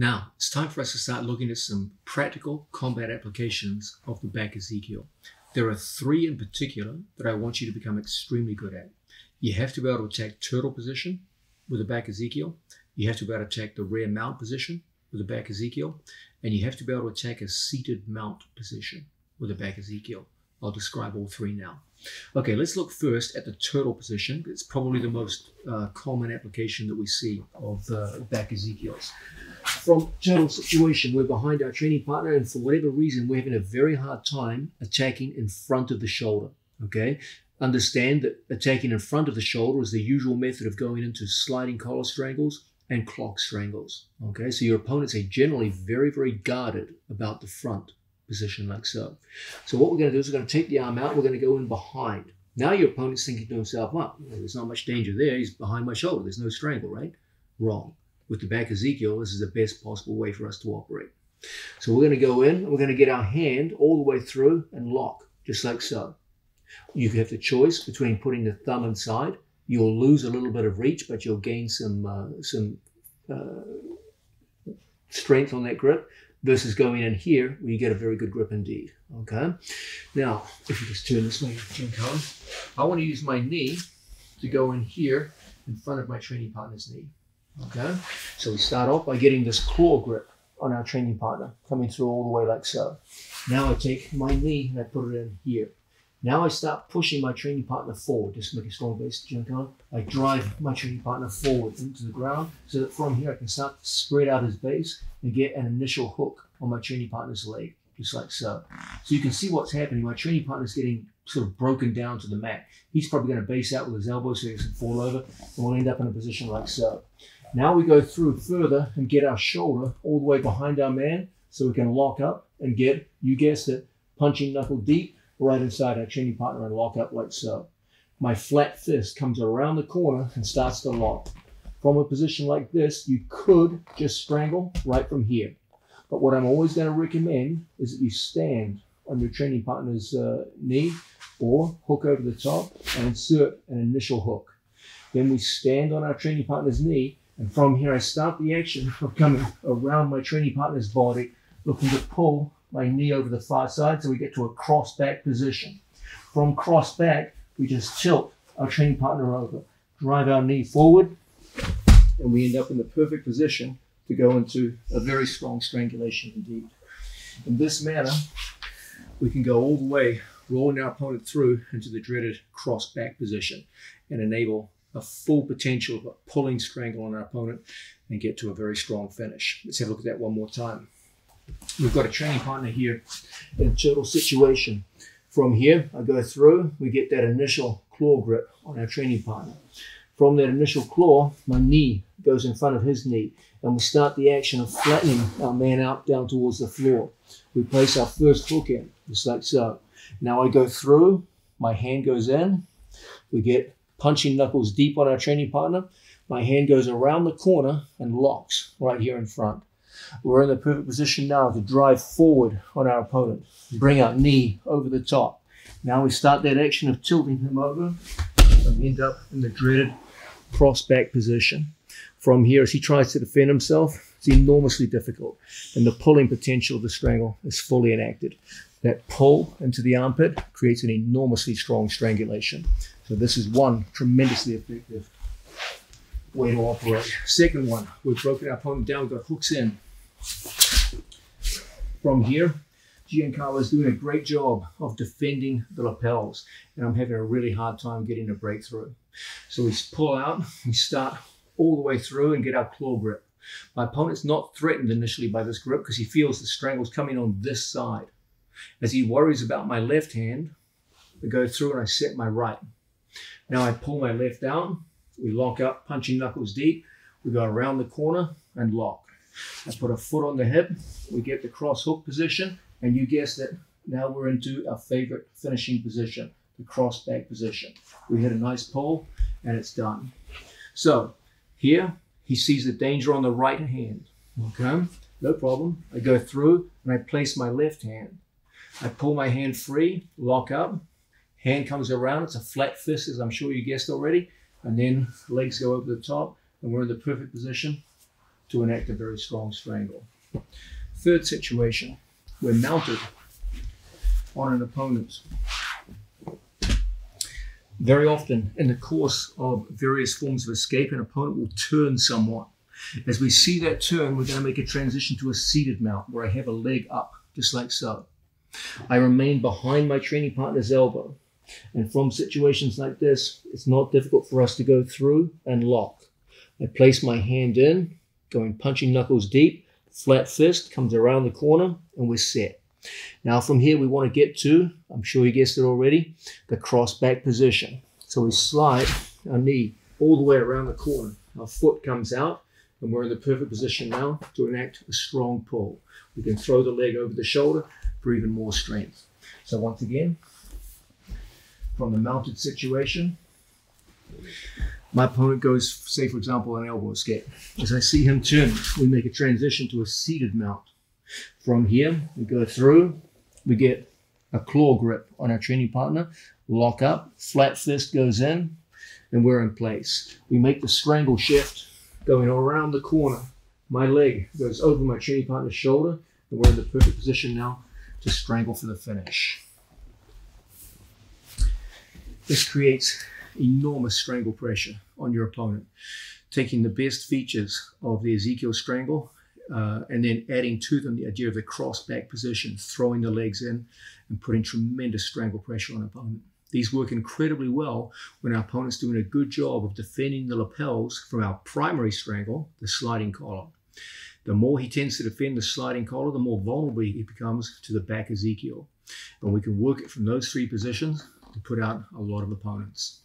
Now, it's time for us to start looking at some practical combat applications of the back Ezekiel. There are three in particular that I want you to become extremely good at. You have to be able to attack turtle position with the back Ezekiel. You have to be able to attack the rear mount position with the back Ezekiel. And you have to be able to attack a seated mount position with the back Ezekiel. I'll describe all three now. Okay, let's look first at the turtle position. It's probably the most common application that we see of back Ezekiels. From turtle situation, we're behind our training partner, and for whatever reason, we're having a very hard time attacking in front of the shoulder, okay? Understand that attacking in front of the shoulder is the usual method of going into sliding collar strangles and clock strangles, okay? So your opponents are generally very, very guarded about the front position like so. So what we're going to do is we're going to take the arm out, we're going to go in behind. Now your opponent's thinking to himself, well, there's not much danger there, he's behind my shoulder, there's no strangle, right? Wrong. With the back Ezekiel, this is the best possible way for us to operate. So we're going to go in, we're going to get our hand all the way through and lock, just like so. You have the choice between putting the thumb inside. You'll lose a little bit of reach, but you'll gain some strength on that grip, versus going in here where you get a very good grip indeed, okay? Now, if you just turn this way, I want to use my knee to go in here in front of my training partner's knee. Okay, so we start off by getting this claw grip on our training partner, coming through all the way like so. Now I take my knee and I put it in here. Now I start pushing my training partner forwad, just make a strong base, I drive my training partner forward into the ground so that from here I can start to spread out his base and get an initial hook on my training partner's leg, just like so. So you can see what's happening. My training partner's getting sort of broken down to the mat. He's probably going to base out with his elbow so he doesn't fall over, and we'll end up in a position like so. Now we go through further and get our shoulder all the way behind our man so we can lock up and get, you guessed it, punching knuckle deep right inside our training partner and lock up like so. My flat fist comes around the corner and starts to lock. From a position like this, you could just strangle right from here. But what I'm always going to recommend is that you stand on your training partner's knee or hook over the top and insert an initial hook. Then we stand on our training partner's knee, and from here I start the action of coming around my training partner's body, looking to pull my knee over the far side so we get to a cross back position. From cross back, we just tilt our training partner over, drive our knee forward, and we end up in the perfect position to go into a very strong strangulation indeed. In this manner, we can go all the way, rolling our opponent through into the dreaded cross back position and enable a full potential of a pulling strangle on our opponent and get to a very strong finish. Let's have a look at that one more time. We've got a training partner here in a turtle situation. From here, I go through, we get that initial claw grip on our training partner. From that initial claw, my knee goes in front of his knee, and we start the action of flattening our man out down towards the floor. We place our first hook in, just like so. Now I go through, my hand goes in, we get punching knuckles deep on our training partner. My hand goes around the corner and locks right here in front. We're in the perfect position now to drive forward on our opponent. Bring our knee over the top. Now we start that action of tilting him over and we end up in the dreaded cross back position. From here, as he tries to defend himself, it's enormously difficult, and the pulling potential of the strangle is fully enacted. That pull into the armpit creates an enormously strong strangulation. So this is one tremendously effective way to operate. Second one, we've broken our opponent down, we've got hooks in. From here, Giancarlo is doing a great job of defending the lapels, and I'm having a really hard time getting a breakthrough. So we pull out, we start all the way through and get our claw grip. My opponent's not threatened initially by this grip because he feels the strangle's coming on this side. As he worries about my left hand, I go through and I set my right. Now I pull my left down, we lock up, punching knuckles deep, we go around the corner and lock. I put a foot on the hip, we get the cross hook position, and you guessed it, now we're into our favorite finishing position, the cross back position. We hit a nice pull and it's done. So here, he sees the danger on the right hand, okay? No problem. I go through and I place my left hand. I pull my hand free, lock up, hand comes around, it's a flat fist, as I'm sure you guessed already, and then legs go over the top, and we're in the perfect position to enact a very strong strangle. Third situation, we're mounted on an opponent. Very often in the course of various forms of escape, an opponent will turn somewhat. As we see that turn, we're going to make a transition to a seated mount where I have a leg up, just like so. I remain behind my training partner's elbow. And from situations like this, it's not difficult for us to go through and lock. I place my hand in, going punching knuckles deep, flat fist comes around the corner, and we're set. Now from here we want to get to, I'm sure you guessed it already, the cross back position. So we slide our knee all the way around the corner. Our foot comes out and we're in the perfect position now to enact a strong pull. We can throw the leg over the shoulder for even more strength. So once again, from the mounted situation, my opponent goes, say for example, an elbow escape. As I see him turn, we make a transition to a seated mount. From here, we go through, we get a claw grip on our training partner, lock up, flat fist goes in, and we're in place. We make the strangle shift, going around the corner. My leg goes over my training partner's shoulder, and we're in the perfect position now to strangle for the finish. This creates enormous strangle pressure on your opponent, taking the best features of the Ezekiel strangle and then adding to them the idea of the cross back position, throwing the legs in and putting tremendous strangle pressure on an opponent. These work incredibly well when our opponent's doing a good job of defending the lapels from our primary strangle, the sliding collar. The more he tends to defend the sliding collar, the more vulnerable he becomes to the back Ezekiel. And we can work it from those three positions to put out a lot of opponents.